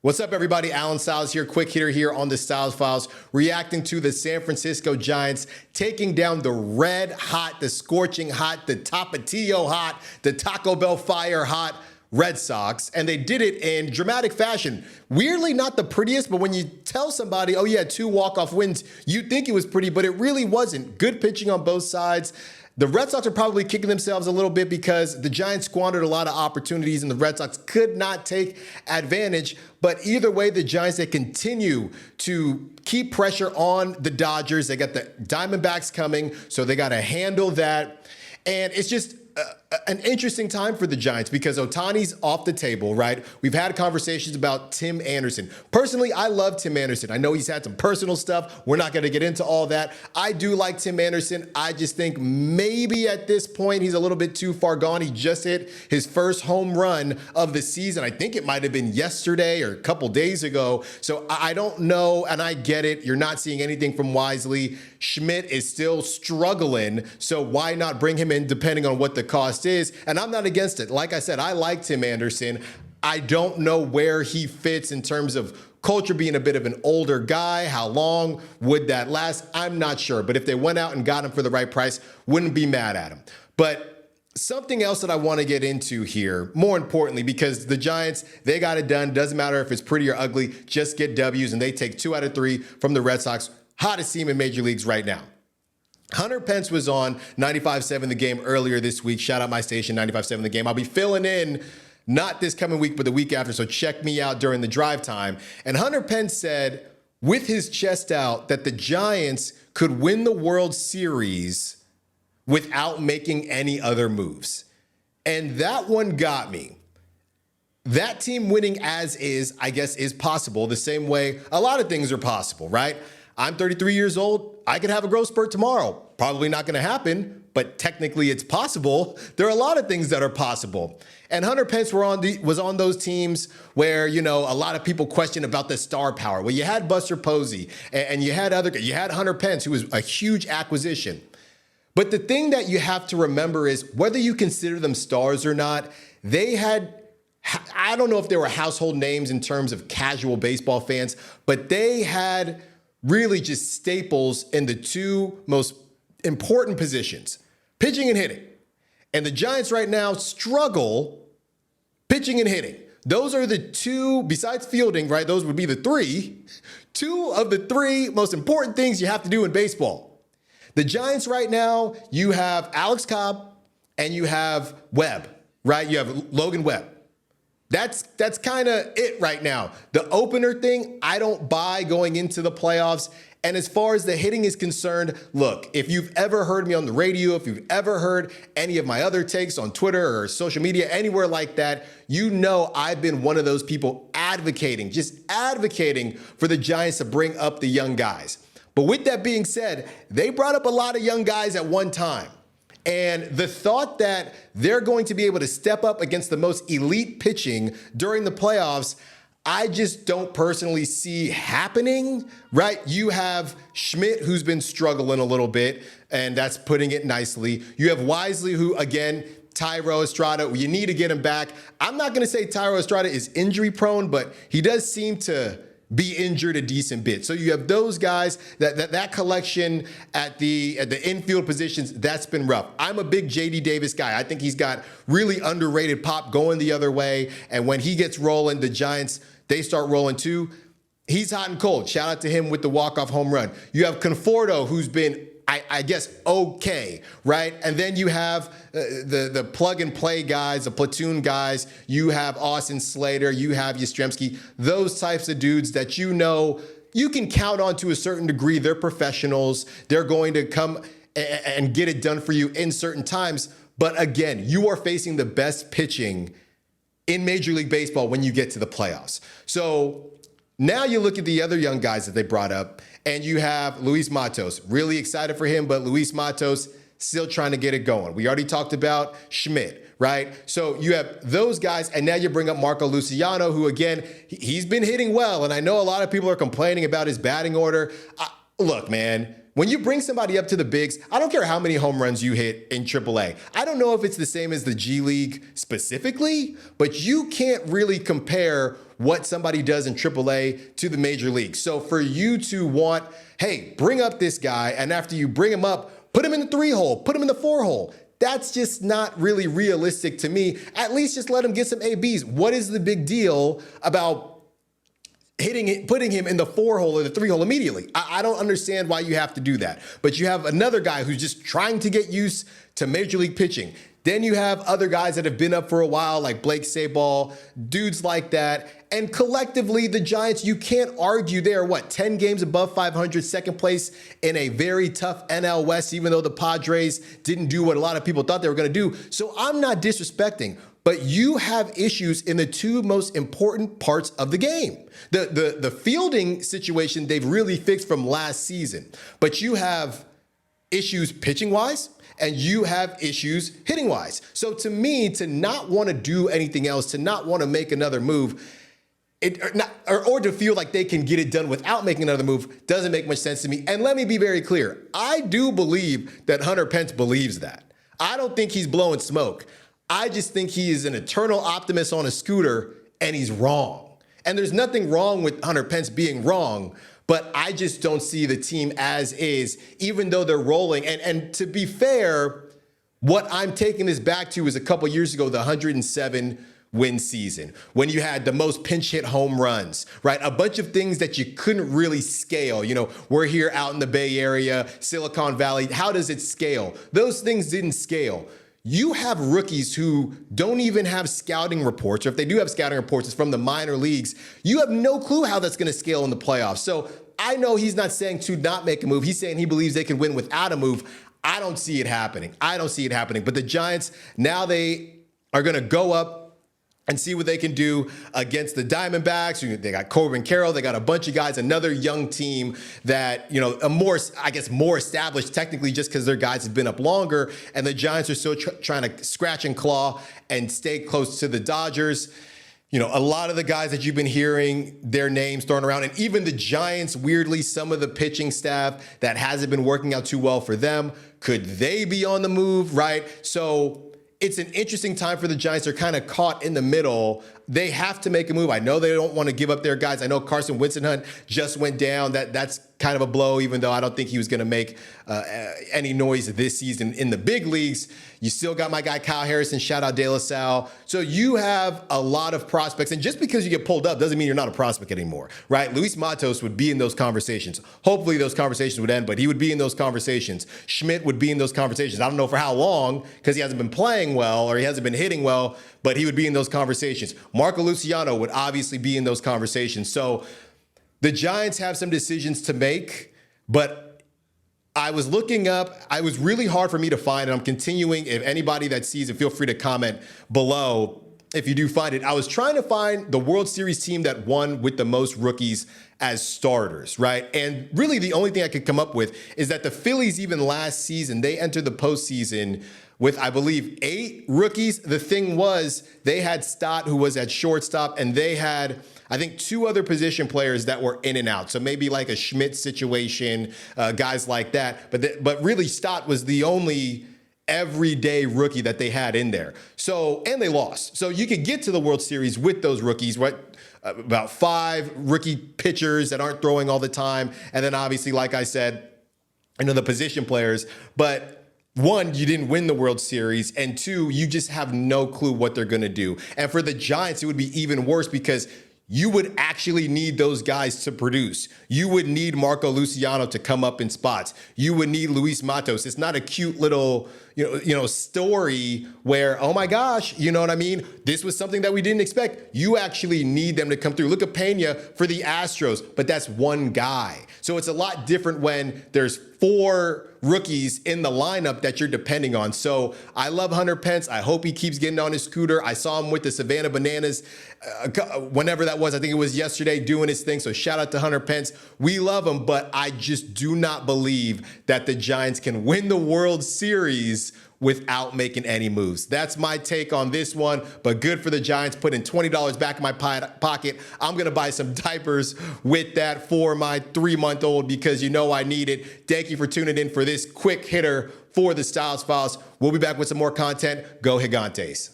What's up, everybody? Alan Styles here, quick hitter here on the Styles Files, reacting to the San Francisco Giants taking down the red hot, the scorching hot, the Tapatio hot, the Taco Bell fire hot Red Sox, and they did it in dramatic fashion. Weirdly, not the prettiest, but when you tell somebody, oh yeah, 2 walk-off wins, you'd think it was pretty, but it really wasn't. Good pitching on both sides. The Red Sox are probably kicking themselves a little bit because the Giants squandered a lot of opportunities and the Red Sox could not take advantage. But either way, the Giants, they continue to keep pressure on the Dodgers. They got the Diamondbacks coming, so they got to handle that. And it's just an interesting time for the Giants because Ohtani's off the table, right? We've had conversations about Tim Anderson. Personally, I love Tim Anderson. I know he's had some personal stuff. We're not going to get into all that. I do like Tim Anderson. I just think maybe at this point he's a little bit too far gone. He just hit his first home run of the season. I think it might have been yesterday or a couple days ago. So I don't know, and I get it. You're not seeing anything from Wisely. Schmidt is still struggling, so why not bring him in depending on what the cost is? And I'm not against it. Like I said, I like Tim Anderson. I don't know where he fits in terms of culture, being a bit of an older guy. How long would that last? I'm not sure. But if they went out and got him for the right price, wouldn't be mad at him. But something else that I want to get into here, more importantly, because the Giants, they got it done. Doesn't matter if it's pretty or ugly, just get W's, and they take 2 out of 3 from the Red Sox, hottest team in Major Leagues right now. Hunter Pence was on 95.7 The Game earlier this week. Shout out my station, 95.7 The Game. I'll be filling in not this coming week, but the week after, so check me out during the drive time. And Hunter Pence said, with his chest out, that the Giants could win the World Series without making any other moves. And that one got me. That team winning as is, I guess, is possible the same way a lot of things are possible, right? I'm 33 years old. I could have a growth spurt tomorrow. Probably not going to happen, but technically it's possible. There are a lot of things that are possible. And Hunter Pence was on those teams where, you know, a lot of people question about the star power. Well, you had Buster Posey and you had Hunter Pence, who was a huge acquisition. But the thing that you have to remember is whether you consider them stars or not, they had, I don't know if they were household names in terms of casual baseball fans, but they had really just staples in the 2 most important positions, pitching and hitting. And the Giants right now struggle pitching and hitting. Those are the 2, besides fielding, right? Those would be the 2 of the 3 most important things you have to do in baseball. The Giants right now, you have Alex Cobb and you have Webb, right? You have Logan Webb. That's kind of it right now. The opener thing, I don't buy going into the playoffs. And as far as the hitting is concerned, look, if you've ever heard me on the radio, if you've ever heard any of my other takes on Twitter or social media, anywhere like that, you know I've been one of those people advocating for the Giants to bring up the young guys. But with that being said, they brought up a lot of young guys at one time. And the thought that they're going to be able to step up against the most elite pitching during the playoffs, I just don't personally see happening, right? You have Schmidt, who's been struggling a little bit, and that's putting it nicely. You have Wisely, who, again, Thairo Estrada, you need to get him back. I'm not going to say Thairo Estrada is injury prone, but he does seem to be injured a decent bit. So you have those guys, that collection at the infield positions, that's been rough. I'm a big J.D. Davis guy. I think he's got really underrated pop going the other way. And when he gets rolling, the Giants, they start rolling too. He's hot and cold. Shout out to him with the walk-off home run. You have Conforto, who's been, I guess, okay, right? And then you have the plug-and-play guys, the platoon guys. You have Austin Slater. You have Yastrzemski. Those types of dudes that you know you can count on to a certain degree. They're professionals. They're going to come and get it done for you in certain times. But again, you are facing the best pitching in Major League Baseball when you get to the playoffs. So now you look at the other young guys that they brought up, and you have Luis Matos. Really excited for him, but Luis Matos still trying to get it going. We already talked about Schmidt, right? So you have those guys, and now you bring up Marco Luciano, who, again, he's been hitting well, and I know a lot of people are complaining about his batting order. Look, man, when you bring somebody up to the bigs, I don't care how many home runs you hit in AAA. I don't know if it's the same as the G League specifically, but you can't really compare what somebody does in AAA to the major league. So for you to want, hey, bring up this guy, and after you bring him up, put him in the 3-hole, put him in the 4-hole. That's just not really realistic to me. At least just let him get some ABs. What is the big deal about putting him in the 4-hole or the 3-hole immediately? I don't understand why you have to do that. But you have another guy who's just trying to get used to major league pitching. Then you have other guys that have been up for a while, like Blake Sabol, dudes like that. And collectively, the Giants, you can't argue they're 10 games above 500, second place in a very tough NL West, even though the Padres didn't do what a lot of people thought they were going to do. So I'm not disrespecting, but you have issues in the two most important parts of the game. The fielding situation, they've really fixed from last season, but you have issues pitching-wise, and you have issues hitting-wise. So to me, to not want to do anything else, to not want to make another move, or to feel like they can get it done without making another move doesn't make much sense to me. And let me be very clear. I do believe that Hunter Pence believes that. I don't think he's blowing smoke. I just think he is an eternal optimist on a scooter, and he's wrong. And there's nothing wrong with Hunter Pence being wrong, but I just don't see the team as is, even though they're rolling. And to be fair, what I'm taking this back to is a couple years ago, the 107 win season, when you had the most pinch hit home runs, right? A bunch of things that you couldn't really scale. You know, we're here out in the Bay Area, Silicon Valley. How does it scale? Those things didn't scale. You have rookies who don't even have scouting reports, or if they do have scouting reports, it's from the minor leagues. You have no clue how that's going to scale in the playoffs. So I know he's not saying to not make a move. He's saying he believes they can win without a move. I don't see it happening. But the Giants, now they are going to go up and see what they can do against the Diamondbacks. They got Corbin Carroll. They got a bunch of guys, another young team that, more established technically just because their guys have been up longer. And the Giants are still trying to scratch and claw and stay close to the Dodgers. A lot of the guys that you've been hearing their names thrown around, and even the Giants, weirdly, some of the pitching staff that hasn't been working out too well for them, could they be on the move, right? So it's an interesting time for the Giants. They're kind of caught in the middle. They have to make a move. I know they don't want to give up their guys. I know Carson Winston just went down. That's kind of a blow, even though I don't think he was going to make any noise this season in the big leagues. You still got my guy Kyle Harrison. Shout out De La Salle. So you have a lot of prospects. And just because you get pulled up doesn't mean you're not a prospect anymore, right? Luis Matos would be in those conversations. Hopefully those conversations would end, but he would be in those conversations. Schmidt would be in those conversations. I don't know for how long, because he hasn't been playing well or he hasn't been hitting well, but he would be in those conversations. Marco Luciano would obviously be in those conversations. So the Giants have some decisions to make, but I was looking up. It was really hard for me to find, and I'm continuing. If anybody that sees it, feel free to comment below if you do find it. I was trying to find the World Series team that won with the most rookies as starters, right? And really the only thing I could come up with is that the Phillies, even last season, they entered the postseason with, I believe, 8 rookies. The thing was, they had Stott, who was at shortstop, and they had, I think, 2 other position players that were in and out. So maybe like a Schmidt situation, guys like that. But really, Stott was the only everyday rookie that they had in there. So, and they lost. So you could get to the World Series with those rookies, right? About 5 rookie pitchers that aren't throwing all the time. And then obviously, like I said, the position players. But 1, you didn't win the World Series, and 2, you just have no clue what they're going to do. And for the Giants, it would be even worse because you would actually need those guys to produce. You would need Marco Luciano to come up in spots. You would need Luis Matos. It's not a cute little, story where, oh my gosh, you know what I mean? This was something that we didn't expect. You actually need them to come through. Look at Pena for the Astros, but that's one guy. So it's a lot different when there's 4 rookies in the lineup that you're depending on. So I love Hunter Pence. I hope he keeps getting on his scooter. I saw him with the Savannah Bananas whenever that was. I think it was yesterday, doing his thing. So shout out to Hunter Pence. We love him, but I just do not believe that the Giants can win the World Series without making any moves. That's my take on this one, but good for the Giants, putting $20 back in my pocket. I'm going to buy some diapers with that for my 3-month-old because you know I need it. Thank you for tuning in for this quick hitter for the Styles Files. We'll be back with some more content. Go Gigantes.